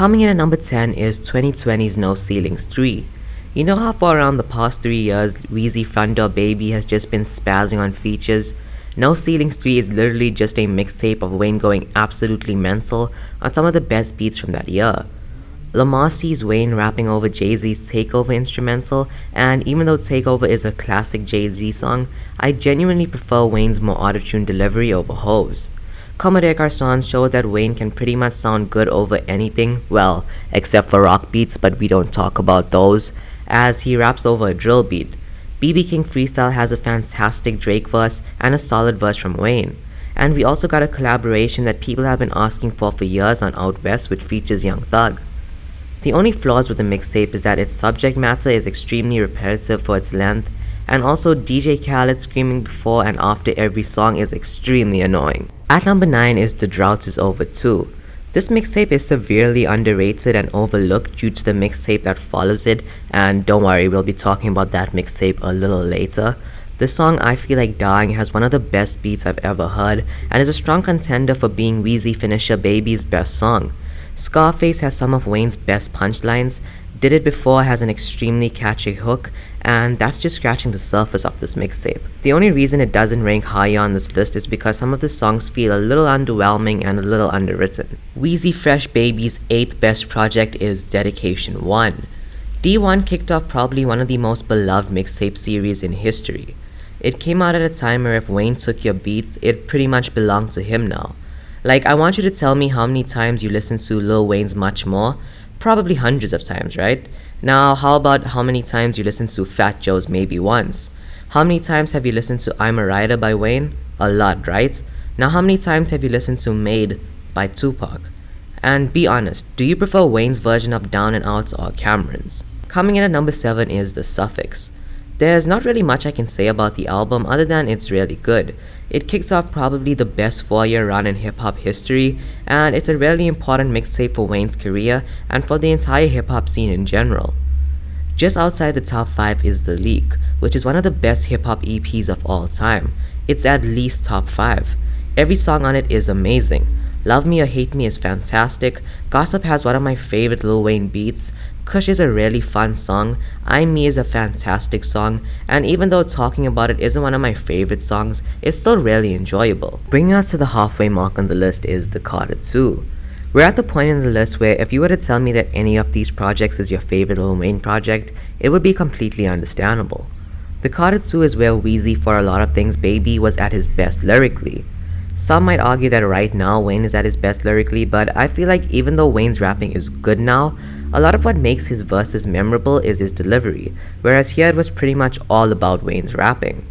Coming in at number 10 is 2020's No Ceilings 3. You know how for around the past 3 years, Wheezy Front Door Baby has just been spazzing on features? No Ceilings 3 is literally just a mixtape of Wayne going absolutely mental on some of the best beats from that year. Lamar sees Wayne rapping over Jay-Z's Takeover instrumental, and even though Takeover is a classic Jay-Z song, I genuinely prefer Wayne's more auto-tune delivery over Hov's. Commodore Carson's showed that Wayne can pretty much sound good over anything, well, except for rock beats, but we don't talk about those, as he raps over a drill beat. BB King Freestyle has a fantastic Drake verse and a solid verse from Wayne. And we also got a collaboration that people have been asking for years on Out West, which features Young Thug. The only flaws with the mixtape is that its subject matter is extremely repetitive for its length, and also DJ Khaled screaming before and after every song is extremely annoying. At number 9 is The Drought Is Over 2. This mixtape is severely underrated and overlooked due to the mixtape that follows it, and don't worry, we'll be talking about that mixtape a little later. The song I Feel Like Dying has one of the best beats I've ever heard and is a strong contender for being Wheezy Finisher Baby's best song. Scarface has some of Wayne's best punchlines, Did It Before has an extremely catchy hook, and that's just scratching the surface of this mixtape. The only reason it doesn't rank higher on this list is because some of the songs feel a little underwhelming and a little underwritten. Wheezy Fresh Baby's 8th best project is Dedication 1. D1 kicked off probably one of the most beloved mixtape series in history. It came out at a time where if Wayne took your beat, it pretty much belonged to him now. Like, I want you to tell me how many times you listened to Lil Wayne's Much More. Probably hundreds of times, right? Now, how about how many times you listened to Fat Joe's Maybe Once? How many times have you listened to I'm a Rider by Wayne? A lot, right? Now, how many times have you listened to Made by Tupac? And be honest, do you prefer Wayne's version of Down and Out or Cameron's? Coming in at number 7 is The Suffix. There's not really much I can say about the album other than it's really good. It kicks off probably the best 4-year run in hip-hop history, and it's a really important mixtape for Wayne's career and for the entire hip-hop scene in general. Just outside the top 5 is The Leak, which is one of the best hip-hop EPs of all time. It's at least top 5. Every song on it is amazing. Love Me or Hate Me is fantastic, Gossip has one of my favorite Lil Wayne beats, Kush is a really fun song, I'm Me is a fantastic song, and even though talking about it isn't one of my favorite songs, it's still really enjoyable. Bringing us to the halfway mark on the list is The Carter 2. We're at the point in the list where if you were to tell me that any of these projects is your favorite Lil Wayne project, it would be completely understandable. The Carter 2 is where Wheezy For a Lot of Things Baby was at his best lyrically. Some might argue that right now Wayne is at his best lyrically, but I feel like even though Wayne's rapping is good now, a lot of what makes his verses memorable is his delivery, whereas here it was pretty much all about Wayne's rapping.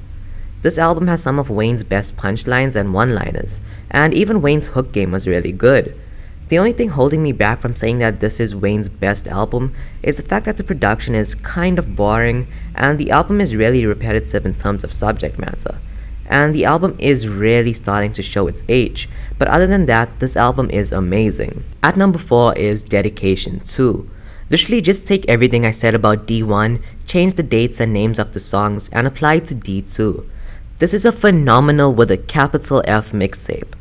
This album has some of Wayne's best punchlines and one-liners, and even Wayne's hook game was really good. The only thing holding me back from saying that this is Wayne's best album is the fact that the production is kind of boring, and the album is really repetitive in terms of subject matter. And the album is really starting to show its age, but other than that, this album is amazing. At number 4 is Dedication 2. Literally just take everything I said about D1, change the dates and names of the songs, and apply it to D2. This is a phenomenal with a capital F mixtape.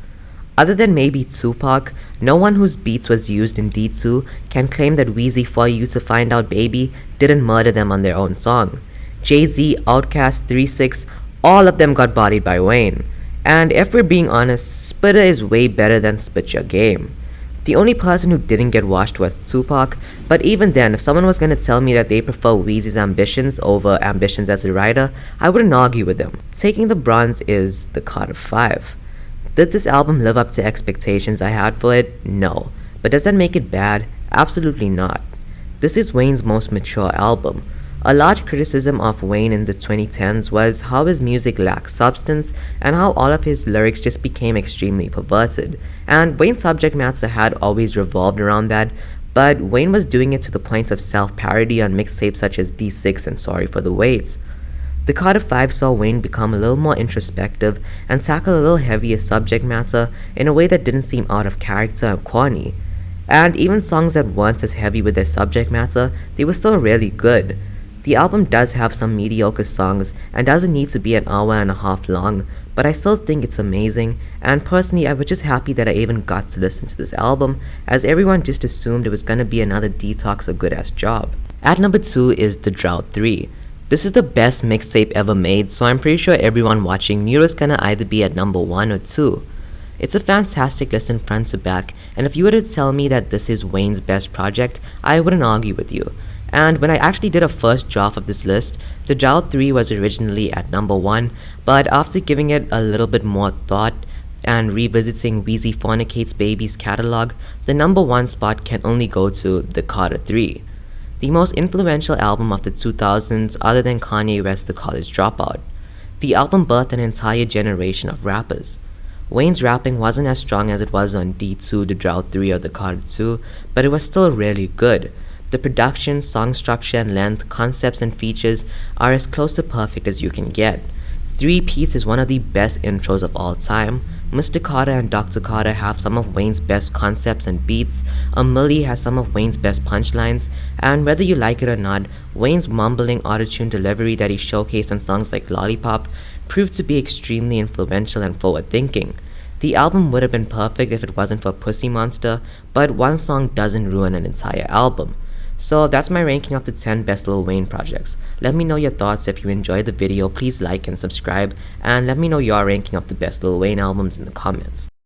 Other than maybe Tupac, no one whose beats was used in D2 can claim that Wheezy For You to Find Out Baby didn't murder them on their own song. Jay-Z, Outkast, 3 6, all of them got bodied by Wayne. And if we're being honest, Spitter is way better than Spit Your Game. The only person who didn't get washed was Tupac, but even then, if someone was gonna tell me that they prefer Wheezy's ambitions over ambitions as a writer, I wouldn't argue with them. Taking the bronze is The Carter 5. Did this album live up to expectations I had for it? No. But does that make it bad? Absolutely not. This is Wayne's most mature album. A large criticism of Wayne in the 2010s was how his music lacked substance and how all of his lyrics just became extremely perverted, and Wayne's subject matter had always revolved around that, but Wayne was doing it to the points of self-parody on mixtapes such as D6 and Sorry for the Waits. The Carter 5 saw Wayne become a little more introspective and tackle a little heavier subject matter in a way that didn't seem out of character and corny. And even songs that weren't as heavy with their subject matter, they were still really good. The album does have some mediocre songs and doesn't need to be an hour and a half long, but I still think it's amazing, and personally I was just happy that I even got to listen to this album, as everyone just assumed it was gonna be another Detox or Good Ass Job. At number 2 is The Drought 3. This is the best mixtape ever made, so I'm pretty sure everyone watching knew it was gonna either be at number 1 or 2. It's a fantastic listen front to back, and if you were to tell me that this is Wayne's best project, I wouldn't argue with you. And when I actually did a first draft of this list, The Drought 3 was originally at number 1, but after giving it a little bit more thought and revisiting Weezy Fornicate's Baby's catalog, the number 1 spot can only go to The Carter 3. The most influential album of the 2000s other than Kanye West's The College Dropout. The album birthed an entire generation of rappers. Wayne's rapping wasn't as strong as it was on D2, The Drought 3, or The Carter 2, but it was still really good. The production, song structure and length, concepts and features are as close to perfect as you can get. 3 Piece is one of the best intros of all time. Mr. Carter and Dr. Carter have some of Wayne's best concepts and beats. A Milli has some of Wayne's best punchlines, and whether you like it or not, Wayne's mumbling autotune delivery that he showcased on songs like Lollipop proved to be extremely influential and forward-thinking. The album would have been perfect if it wasn't for Pussy Monster, but one song doesn't ruin an entire album. So that's my ranking of the 10 best Lil Wayne projects. Let me know your thoughts. If you enjoyed the video, please like and subscribe, and let me know your ranking of the best Lil Wayne albums in the comments.